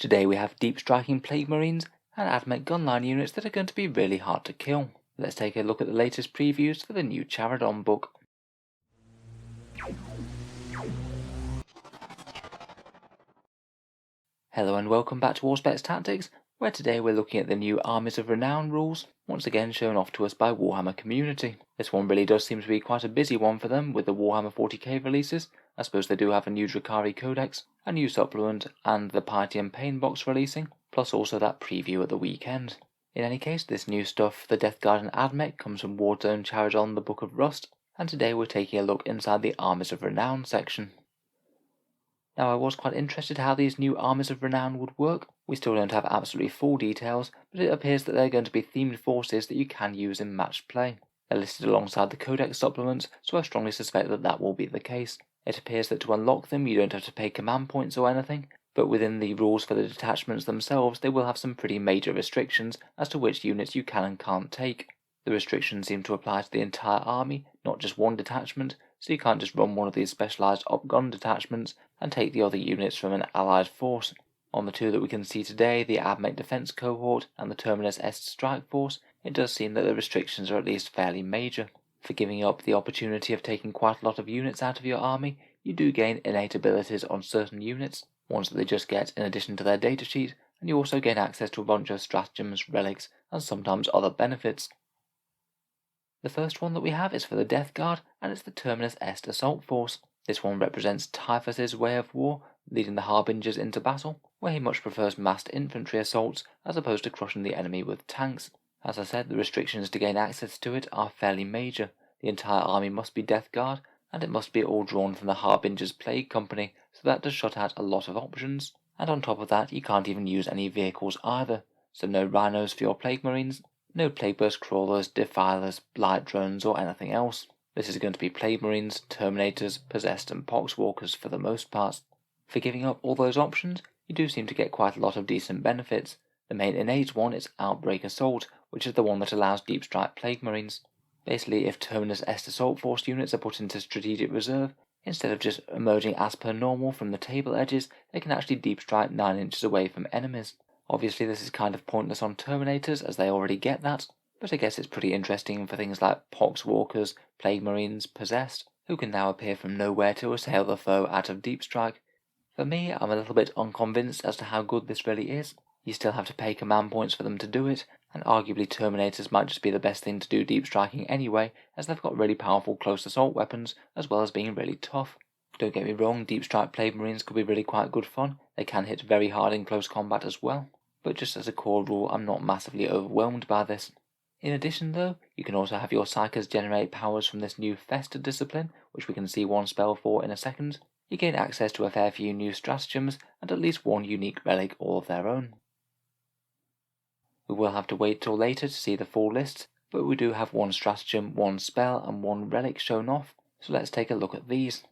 Today we have deep striking Plague Marines and Admech gunline units that are going to be really hard to kill. Let's take a look at the latest previews for the new Charadon book. Hello and welcome back to Auspex Tactics, where today we're looking at the new Armies of Renown rules, once again shown off to us by Warhammer community. This one really does seem to be quite a busy one for them with the Warhammer 40k releases. I suppose they do have a new Drakari Codex, a new supplement, and the Piety and Pain box releasing, plus also that preview at the weekend. In any case, this new stuff, the Death Guard and Admech, comes from Warzone Charadon, the Book of Rust, and today we're taking a look inside the Armies of Renown section. Now, I was quite interested how these new Armies of Renown would work. We still don't have absolutely full details, but it appears that they're going to be themed forces that you can use in matched play. They're listed alongside the Codex supplements, so I strongly suspect that that will be the case. It appears that to unlock them you don't have to pay command points or anything, but within the rules for the detachments themselves they will have some pretty major restrictions as to which units you can and can't take. The restrictions seem to apply to the entire army, not just one detachment, so you can't just run one of these specialised op-gun detachments and take the other units from an allied force. On the two that we can see today, the Armies Defence Cohort and the Terminus Est Strike Force, it does seem that the restrictions are at least fairly major. For giving up the opportunity of taking quite a lot of units out of your army, you do gain innate abilities on certain units, ones that they just get in addition to their datasheet, and you also gain access to a bunch of stratagems, relics, and sometimes other benefits. The first one that we have is for the Death Guard, and it's the Terminus Est Assault Force. This one represents Typhus's way of war, leading the Harbingers into battle, where he much prefers massed infantry assaults as opposed to crushing the enemy with tanks. As I said, the restrictions to gain access to it are fairly major. The entire army must be Death Guard, and it must be all drawn from the Harbinger's Plague Company, so that does shut out a lot of options. And on top of that, you can't even use any vehicles either, so no rhinos for your Plague Marines, no Plague Burst Crawlers, Defilers, Blight Drones, or anything else. This is going to be Plague Marines, Terminators, Possessed, and Poxwalkers for the most part. For giving up all those options, you do seem to get quite a lot of decent benefits. The main innate one is Outbreak Assault, which is the one that allows Deep Strike Plague Marines. Basically, if Terminus Est Assault Force units are put into Strategic Reserve, instead of just emerging as per normal from the table edges, they can actually Deep Strike 9 inches away from enemies. Obviously this is kind of pointless on Terminators as they already get that, but I guess it's pretty interesting for things like Poxwalkers, Plague Marines, Possessed, who can now appear from nowhere to assail the foe out of Deep Strike. For me, I'm a little bit unconvinced as to how good this really is. You still have to pay command points for them to do it, and arguably Terminators might just be the best thing to do deep striking anyway, as they've got really powerful close assault weapons, as well as being really tough. Don't get me wrong, Deep Strike Plague Marines could be really quite good fun. They can hit very hard in close combat as well, but just as a core rule, I'm not massively overwhelmed by this. In addition though, you can also have your Psychers generate powers from this new Festa discipline, which we can see one spell for in a second. You gain access to a fair few new stratagems, and at least one unique relic all of their own. We will have to wait till later to see the full list, but we do have one stratagem, one spell, and one relic shown off, so let's take a look at these.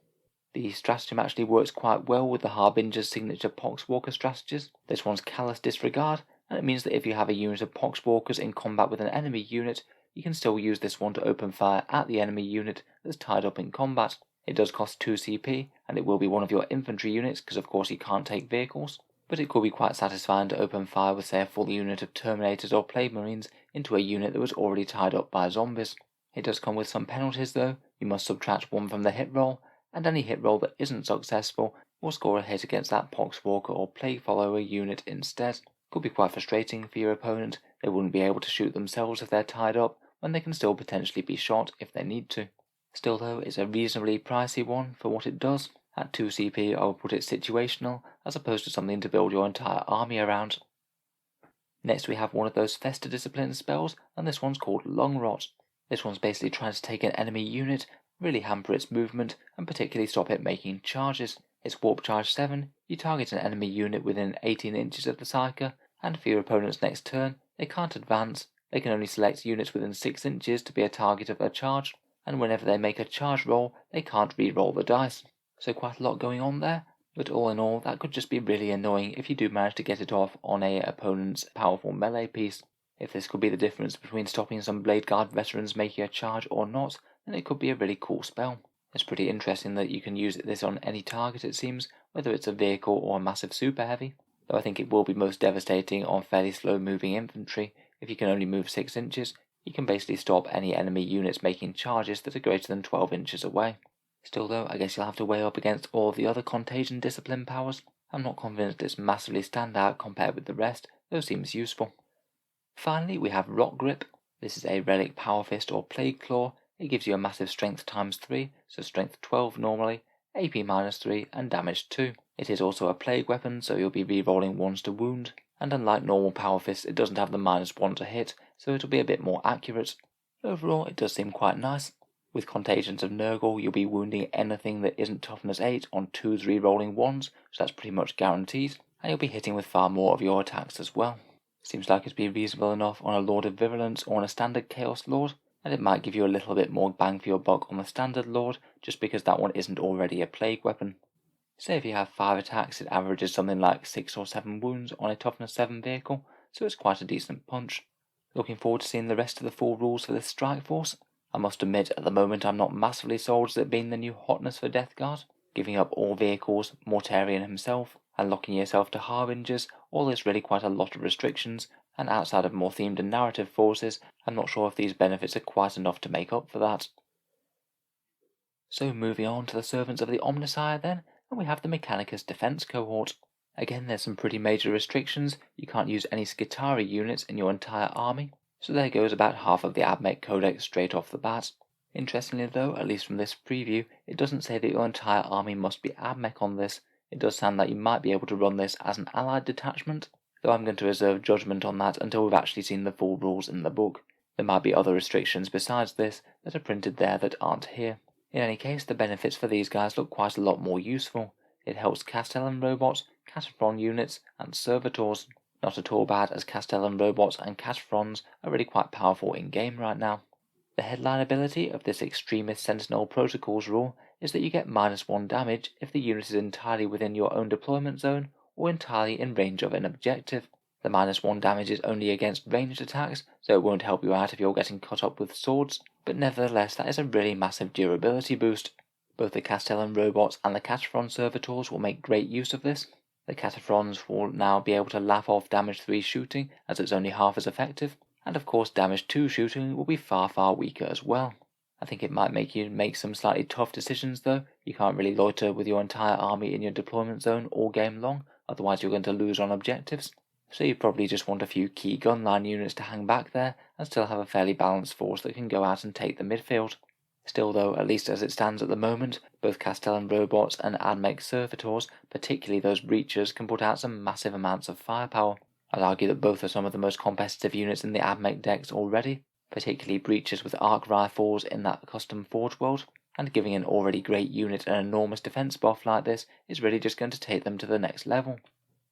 The stratagem actually works quite well with the Harbinger's signature Poxwalker strategies. This one's Callous Disregard, and it means that if you have a unit of Poxwalkers in combat with an enemy unit, you can still use this one to open fire at the enemy unit that's tied up in combat. It does cost 2 CP, and it will be one of your infantry units, because of course you can't take vehicles, but it could be quite satisfying to open fire with say a full unit of Terminators or Plague Marines into a unit that was already tied up by zombies. It does come with some penalties though. You must subtract 1 from the hit roll, and any hit roll that isn't successful will score a hit against that Poxwalker or Plague Follower unit instead. Could be quite frustrating for your opponent. They wouldn't be able to shoot themselves if they're tied up, when they can still potentially be shot if they need to. Still though, it's a reasonably pricey one for what it does. At 2 CP I would put it situational, as opposed to something to build your entire army around. Next we have one of those Festa discipline spells, and this one's called Lung Rot. This one's basically trying to take an enemy unit, really hamper its movement, and particularly stop it making charges. It's Warp Charge 7, you target an enemy unit within 18 inches of the Psyker, and for your opponent's next turn, they can't advance, they can only select units within 6 inches to be a target of a charge, and whenever they make a charge roll, they can't re-roll the dice. So quite a lot going on there, but all in all, that could just be really annoying if you do manage to get it off on a opponent's powerful melee piece. If this could be the difference between stopping some Blade Guard veterans making a charge or not, then it could be a really cool spell. It's pretty interesting that you can use this on any target it seems, whether it's a vehicle or a massive super heavy. though I think it will be most devastating on fairly slow moving infantry. If you can only move 6 inches, you can basically stop any enemy units making charges that are greater than 12 inches away. Still though, I guess you'll have to weigh up against all of the other contagion discipline powers. I'm not convinced it's massively standout compared with the rest, though it seems useful. Finally, we have Rock Grip. This is a relic Power Fist or Plague Claw. It gives you a massive strength times 3, so strength 12 normally, AP minus 3 and damage 2. It is also a plague weapon, so you'll be re-rolling 1s to wound, and unlike normal Power Fist, it doesn't have the minus 1 to hit, so it'll be a bit more accurate. Overall, it does seem quite nice. With Contagions of Nurgle, you'll be wounding anything that isn't toughness 8 on 2s re-rolling 1s, so that's pretty much guaranteed, and you'll be hitting with far more of your attacks as well. Seems like it'd be reasonable enough on a Lord of Virulence or on a standard Chaos Lord, and it might give you a little bit more bang for your buck on the standard Lord, just because that one isn't already a plague weapon. Say if you have 5 attacks, it averages something like 6 or 7 wounds on a toughness 7 vehicle, so it's quite a decent punch. Looking forward to seeing the rest of the full rules for this strike force. I must admit, at the moment I'm not massively sold as it being the new hotness for Death Guard. Giving up all vehicles, Mortarion himself, and locking yourself to Harbingers, all is really quite a lot of restrictions, and outside of more themed and narrative forces, I'm not sure if these benefits are quite enough to make up for that. So moving on to the Servants of the Omnissiah then, and we have the Mechanicus Defence Cohort. Again, there's some pretty major restrictions. You can't use any Skitarii units in your entire army, so there goes about half of the Admech Codex straight off the bat. Interestingly though, at least from this preview, it doesn't say that your entire army must be Admech on this. It does sound like you might be able to run this as an allied detachment, though I'm going to reserve judgment on that until we've actually seen the full rules in the book. There might be other restrictions besides this that are printed there that aren't here. In any case, the benefits for these guys look quite a lot more useful. It helps Castellan robots, Cataphren units, and servitors. Not at all bad, as Castellan robots and Cataphrons are really quite powerful in game right now. The headline ability of this Extremist Sentinel Protocols rule is that you get -1 damage if the unit is entirely within your own deployment zone or entirely in range of an objective. The -1 damage is only against ranged attacks, so it won't help you out if you're getting cut up with swords, but nevertheless that is a really massive durability boost. Both the Castellan robots and the Cataphron servitors will make great use of this. The Cataphrons will now be able to laugh off damage 3 shooting, as it's only half as effective, and of course damage 2 shooting will be far weaker as well. I think it might make you make some slightly tough decisions though. You can't really loiter with your entire army in your deployment zone all game long, otherwise you're going to lose on objectives. So you probably just want a few key gunline units to hang back there and still have a fairly balanced force that can go out and take the midfield. Still though, at least as it stands at the moment, both Castellan robots and Admech servitors, particularly those breachers, can put out some massive amounts of firepower. I'd argue that both are some of the most competitive units in the Admech decks already, particularly breachers with arc rifles in that custom Forge world, and giving an already great unit an enormous defense buff like this is really just going to take them to the next level.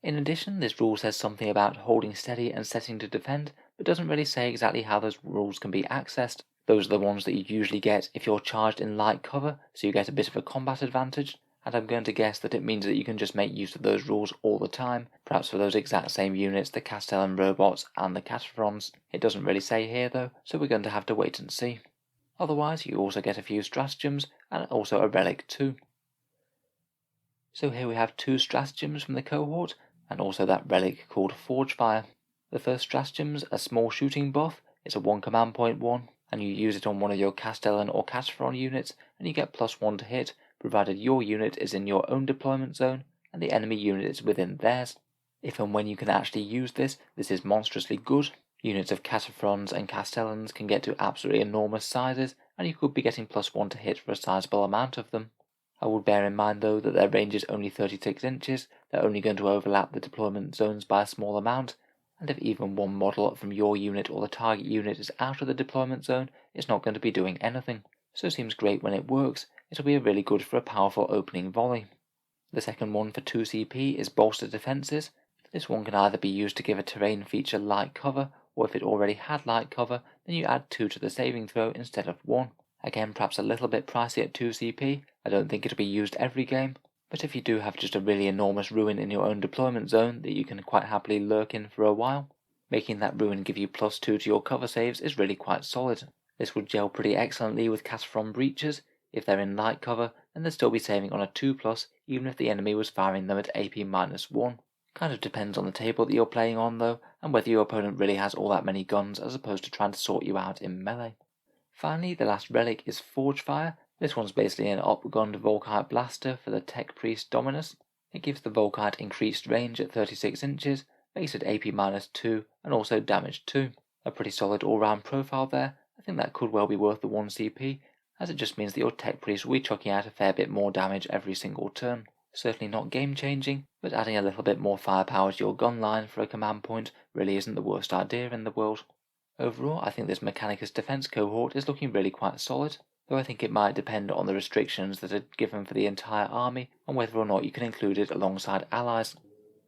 In addition, this rule says something about holding steady and setting to defend, but doesn't really say exactly how those rules can be accessed. Those are the ones that you usually get if you're charged in light cover, so you get a bit of a combat advantage, and I'm going to guess that it means that you can just make use of those rules all the time, perhaps for those exact same units, the Castellan robots and the Cataphrons. It doesn't really say here though, so we're going to have to wait and see. Otherwise, you also get a few stratagems, and also a relic too. So here we have 2 stratagems from the cohort, and also that relic called Forge Fire. The first stratagem's a small shooting buff. It's a 1 command point one, and you use it on one of your Castellan or Cataphron units, and you get +1 to hit, provided your unit is in your own deployment zone, and the enemy unit is within theirs. If and when you can actually use this, this is monstrously good. Units of Cataphrons and Castellans can get to absolutely enormous sizes, and you could be getting +1 to hit for a sizable amount of them. I would bear in mind though that their range is only 36 inches, they're only going to overlap the deployment zones by a small amount, and if even one model from your unit or the target unit is out of the deployment zone, it's not going to be doing anything. So it seems great when it works. It'll be really good for a powerful opening volley. The second one for 2 CP is Bolster Defences. This one can either be used to give a terrain feature light cover, or if it already had light cover, then you add 2 to the saving throw instead of 1. Again, perhaps a little bit pricey at 2 CP. I don't think it'll be used every game, but if you do have just a really enormous ruin in your own deployment zone that you can quite happily lurk in for a while, making that ruin give you +2 to your cover saves is really quite solid. This would gel pretty excellently with Cataphron breachers. If they're in light cover, then they'd still be saving on a 2+, even if the enemy was firing them at AP -1. Kind of depends on the table that you're playing on though, and whether your opponent really has all that many guns as opposed to trying to sort you out in melee. Finally, the last relic is Forge Fire. This one's basically an up-gunned Volkite blaster for the Tech Priest Dominus. It gives the Volkite increased range at 36 inches, base at AP -2, and also damage 2. A pretty solid all-round profile there. I think that could well be worth the 1 CP, as it just means that your Tech Priest will be chucking out a fair bit more damage every single turn. Certainly not game-changing, but adding a little bit more firepower to your gun line for a command point really isn't the worst idea in the world. Overall, I think this Mechanicus Defence Cohort is looking really quite solid, though I think it might depend on the restrictions that are given for the entire army and whether or not you can include it alongside allies.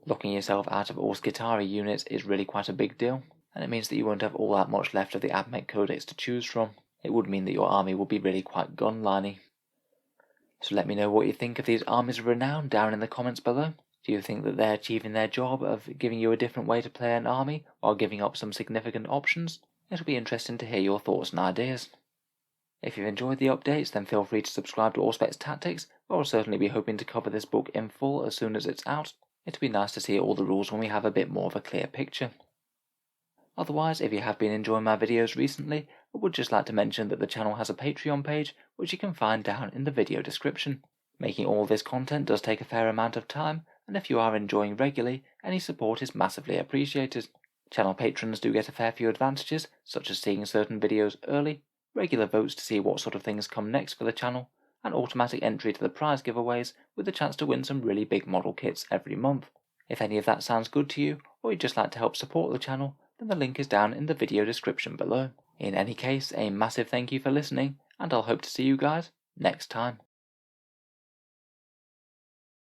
Locking yourself out of all Skitarii units is really quite a big deal, and it means that you won't have all that much left of the Admech codex to choose from. It would mean that your army will be really quite gun-liney. So let me know what you think of these Armies of Renown down in the comments below. Do you think that they're achieving their job of giving you a different way to play an army while giving up some significant options? It'll be interesting to hear your thoughts and ideas. If you've enjoyed the updates, then feel free to subscribe to Auspex Tactics, where I'll certainly be hoping to cover this book in full as soon as it's out. It'll be nice to see all the rules when we have a bit more of a clear picture. Otherwise, if you have been enjoying my videos recently, I would just like to mention that the channel has a Patreon page, which you can find down in the video description. Making all this content does take a fair amount of time, and if you are enjoying regularly, any support is massively appreciated. Channel patrons do get a fair few advantages, such as seeing certain videos early, regular votes to see what sort of things come next for the channel, and automatic entry to the prize giveaways with the chance to win some really big model kits every month. If any of that sounds good to you, or you'd just like to help support the channel, then the link is down in the video description below. In any case, a massive thank you for listening, and I'll hope to see you guys next time.